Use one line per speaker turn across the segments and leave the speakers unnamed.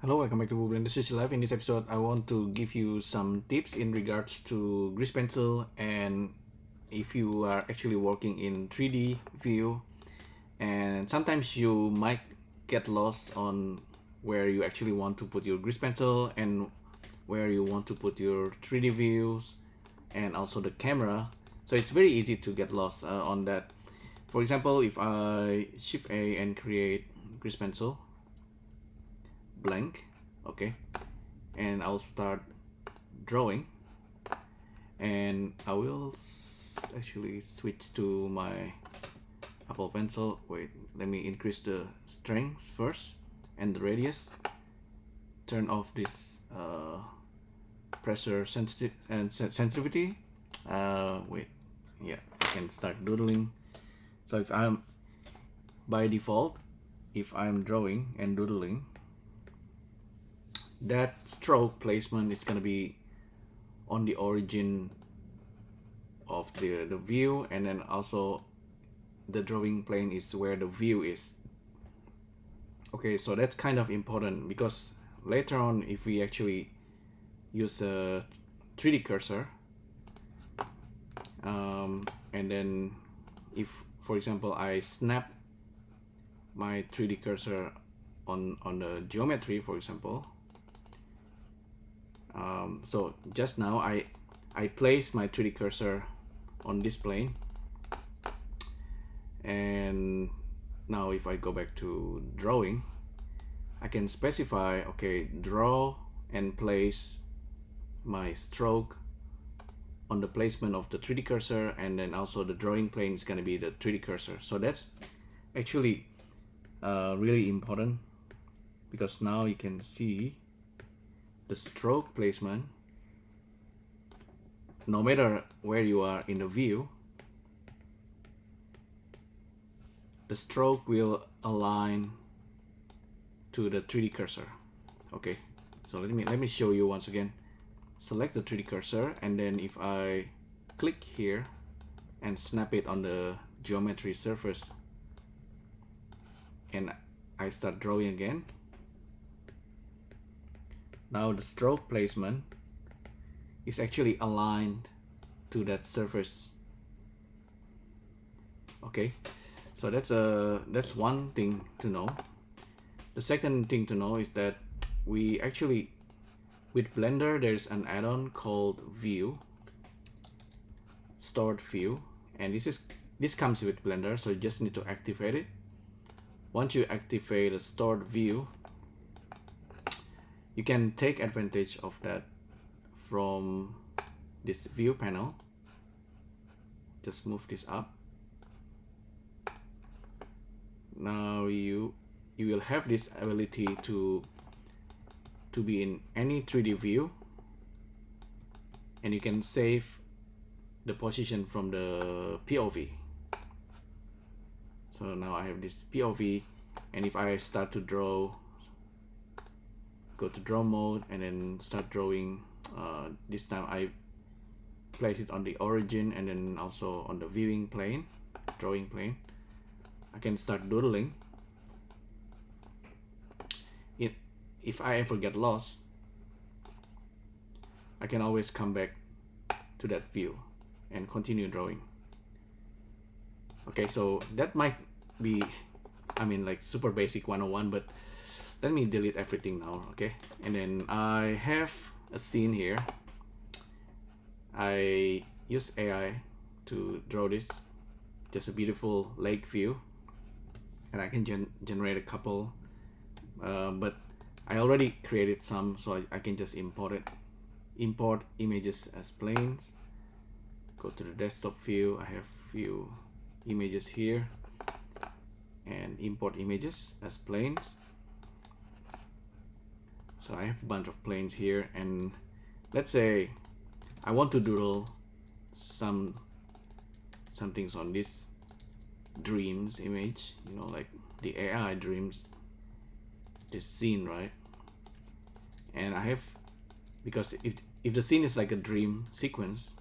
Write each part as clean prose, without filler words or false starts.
Hello, welcome back to BSLIVE. In this episode, I want to give you some tips in regards to grease pencil and if you are actually working in 3D view, and sometimes you might get lost on where you actually want to put your grease pencil and where you want to put your 3D views and also the camera. So it's very easy to get lost on that. For example, if I Shift A and create grease pencil, blank, okay, and I'll start drawing, and I will actually switch to my Apple Pencil. Wait, let me increase the strength first and the radius, turn off this pressure sensitivity. Wait, yeah, I can start doodling. So if I'm by default, if I'm drawing and doodling, that stroke placement is going to be on the origin of the view, and then also the drawing plane is where the view is. Okay, so that's kind of important because later on, if we actually use a 3D cursor, and then if, for example, I snap my 3D cursor on the geometry, for example, so just now I place my 3D cursor on this plane, and now if I go back to drawing, I can specify, okay, draw and place my stroke on the placement of the 3D cursor, and then also the drawing plane is going to be the 3D cursor. So that's actually really important because now you can see the stroke placement. No matter where you are in the view, the stroke will align to the 3D cursor. Okay, so let me show you once again. Select the 3D cursor, and then if I click here and snap it on the geometry surface, and I start drawing again, now the stroke placement is actually aligned to that surface. Okay, so that's one thing to know. The second thing to know is that we actually, with Blender, there's an add-on called View, Stored View, and this comes with Blender, so you just need to activate it. Once you activate a stored view, you can take advantage of that from this view panel. Just move this up. Now you will have this ability to be in any 3D view, and you can save the position from the POV. So now I have this POV, and if I start to draw, go to draw mode and then start drawing, this time I place it on the origin and then also on the viewing plane, drawing plane. I can start doodling. If I ever get lost, I can always come back to that view and continue drawing. Okay, so that might be, I mean, like super basic 101, but let me delete everything now. Okay, and then I have a scene here. I use AI to draw this, just a beautiful lake view, and I can generate a couple, but I already created some, so I can just import it. Import images as planes. Go to the desktop view. I have few images here, and import images as planes. So I have a bunch of planes here, and let's say I want to doodle some things on this dreams image, you know, like the AI dreams this scene, right? And I have, because if the scene is like a dream sequence,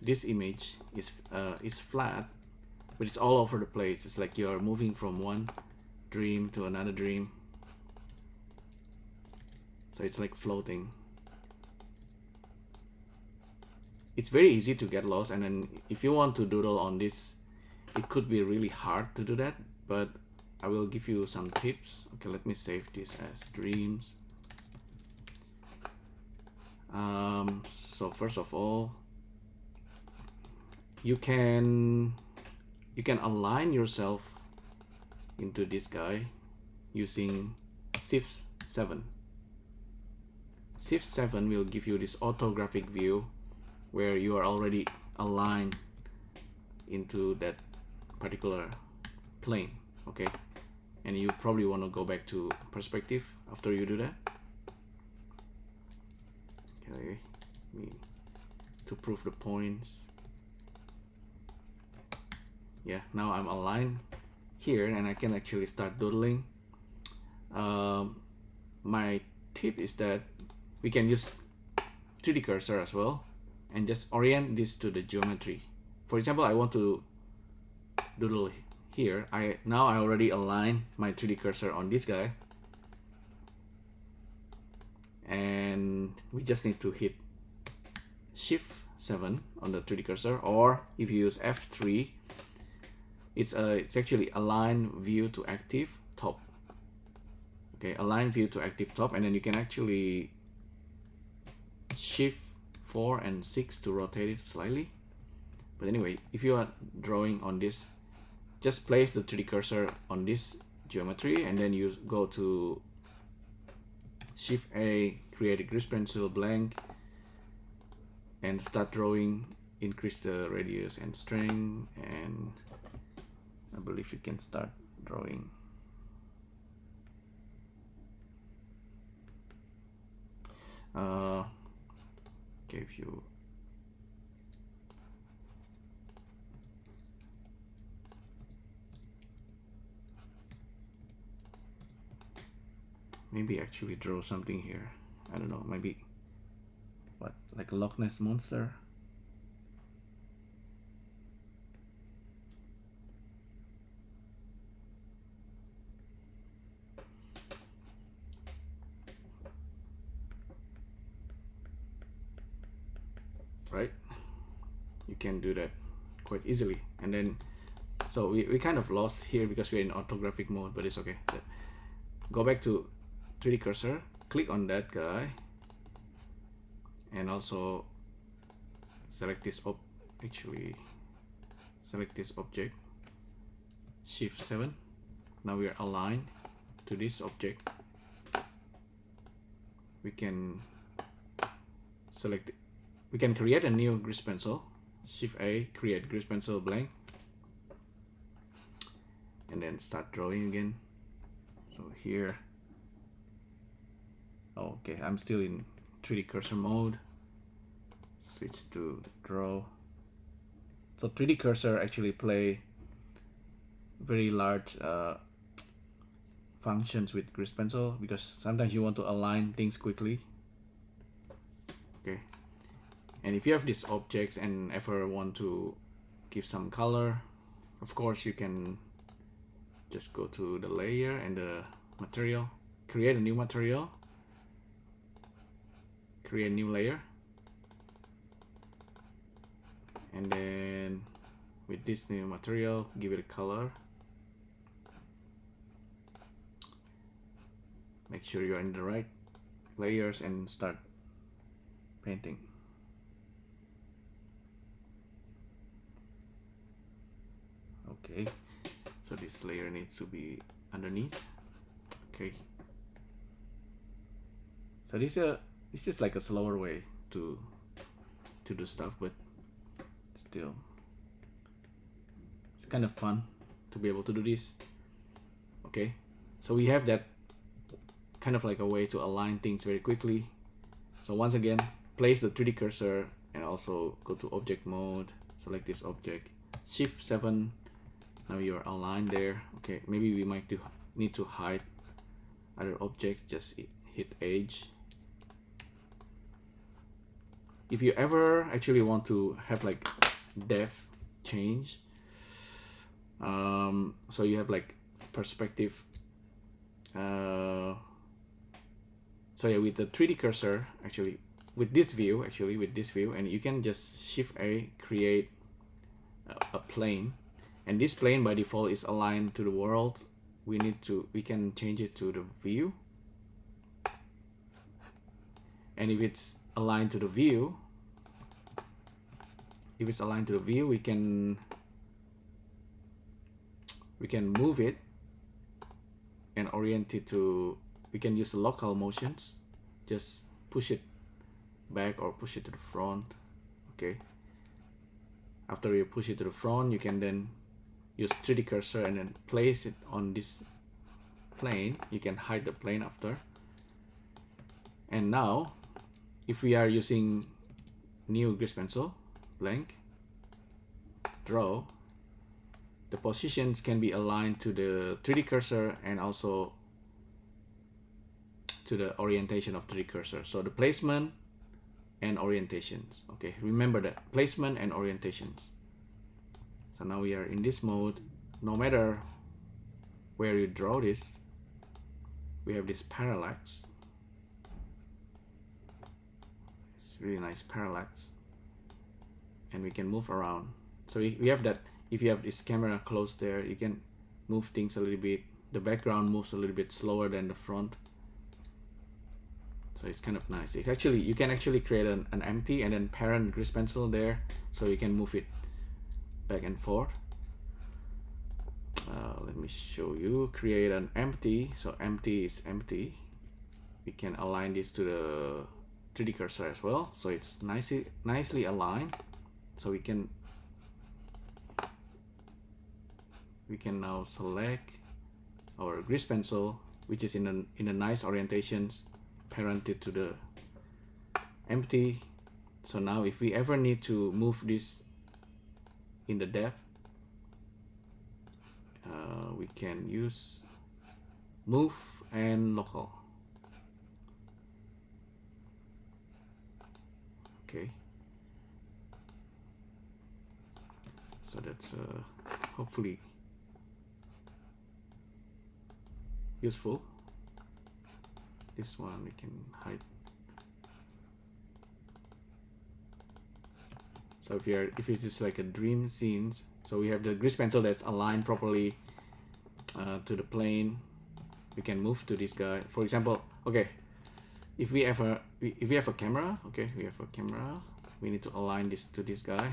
this image is flat, but it's all over the place. It's like you're moving from one dream to another dream. so it's like floating. It's very easy to get lost, and then if you want to doodle on this, it could be really hard to do that, but I will give you some tips. Okay, let me save this as dreams. So first of all, you can align yourself into this guy using Shift 7. Shift 7 will give you this orthographic view where you are already aligned into that particular plane. Okay, and you probably want to go back to perspective after you do that. Okay, to prove the points. Yeah, now I'm aligned here and I can actually start doodling. My tip is that we can use 3D cursor as well and just orient this to the geometry. For example, I want to doodle here. I already align my 3D cursor on this guy, and we just need to hit Shift 7 on the 3D cursor, or if you use F3, it's actually align view to active top. Okay, align view to active top, and then you can actually Shift 4 and 6 to rotate it slightly. But anyway, if you are drawing on this, just place the 3D cursor on this geometry, and then you go to Shift A, create a grease pencil blank, and start drawing. Increase the radius and strength, and I believe you can start drawing. Okay, if you maybe actually draw something here. I don't know, maybe what, like a Loch Ness monster. Right, you can do that quite easily. And then so we kind of lost here because we're in orthographic mode, but it's okay. So go back to 3D cursor, click on that guy, and also select this select this object, Shift 7. Now we are aligned to this object. We can select it. We can create a new grease pencil. Shift A, create grease pencil blank, and then start drawing again. So here, oh, okay, I'm still in 3D cursor mode. Switch to draw. So 3D cursor actually play very large functions with grease pencil, because sometimes you want to align things quickly. Okay. And if you have these objects and ever want to give some color, of course you can just go to the layer and the material, create a new material, create a new layer, and then with this new material, give it a color. Make sure you're in the right layers and start painting. Okay, so this layer needs to be underneath. Okay, so this is like a slower way to do stuff, but still it's kind of fun to be able to do this. Okay, so we have that kind of like a way to align things very quickly. So once again, place the 3D cursor and also go to object mode, select this object, Shift 7. Now you're aligned there. Okay, maybe we might need to hide other objects. Just hit edge. If you ever actually want to have like depth change, so you have like perspective So yeah, with the 3D cursor, actually, with this view, and you can just Shift A, create a plane, and this plane by default is aligned to the world. We can change it to the view, and if it's aligned to the view, we can move it and orient it to, we can use local motions, just push it back or push it to the front. Okay, after you push it to the front, you can then use 3D cursor and then place it on this plane. You can hide the plane after. And now if we are using new grease pencil, blank, draw, the positions can be aligned to the 3D cursor and also to the orientation of 3D cursor. So the placement and orientations. Okay, remember that, placement and orientations. So now we are in this mode. No matter where you draw this, we have this parallax. It's really nice parallax, and we can move around. So we have that. If you have this camera close there, you can move things a little bit. The background moves a little bit slower than the front. So it's kind of nice. It's actually, you can actually create an empty and then parent grease pencil there, so you can move it back and forth. Let me show you. Create an empty. So empty is empty. We can align this to the 3D cursor as well, so it's nicely aligned. So we can now select our grease pencil, which is in a nice orientations, parent it to the empty. So now if we ever need to move this in the depth, we can use move and local. Okay, so that's hopefully useful. This one we can hide. So if it is like a dream scenes, so we have the grease pencil that's aligned properly to the plane. We can move to this guy, for example. Okay, if we have a camera, okay, we need to align this to this guy.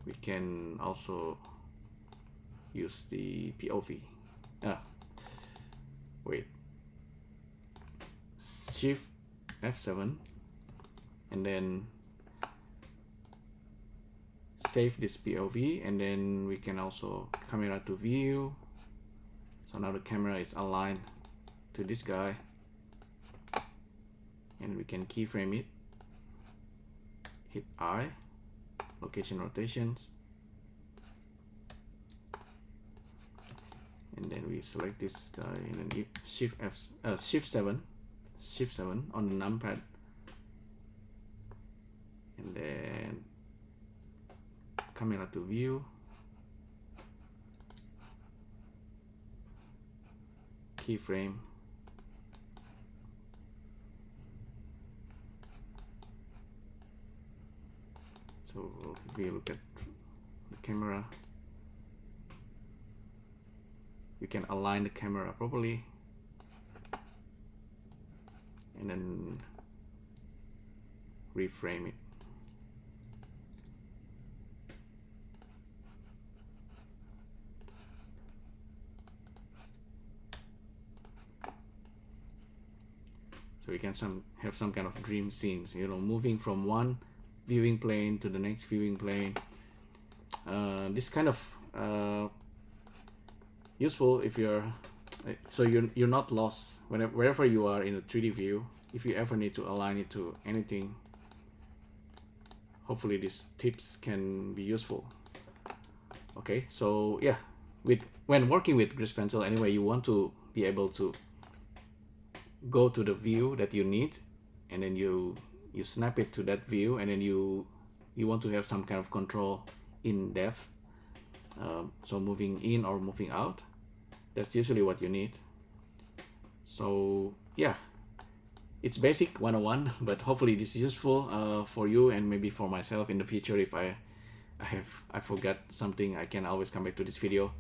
We can also use the POV. Wait, Shift F7 and then save this POV, and then we can also camera to view. So now the camera is aligned to this guy, and we can keyframe it, hit I, location rotations, and then we select this guy and then hit Shift 7 on the numpad, and then camera to view, keyframe, so if we look at the camera, we can align the camera properly and then reframe it. So we can have some kind of dream scenes, you know, moving from one viewing plane to the next viewing plane. This kind of useful if you're not lost wherever you are in a 3D view. If you ever need to align it to anything, hopefully these tips can be useful. Okay, so yeah, when working with grease pencil, anyway, you want to be able to go to the view that you need, and then you snap it to that view, and then you want to have some kind of control in depth. So moving in or moving out, that's usually what you need. So yeah, it's basic 101, but hopefully this is useful for you and maybe for myself in the future. If I forgot something, I can always come back to this video.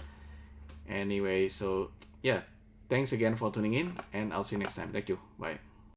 Anyway, so yeah, thanks again for tuning in, and I'll see you next time. Thank you. Bye.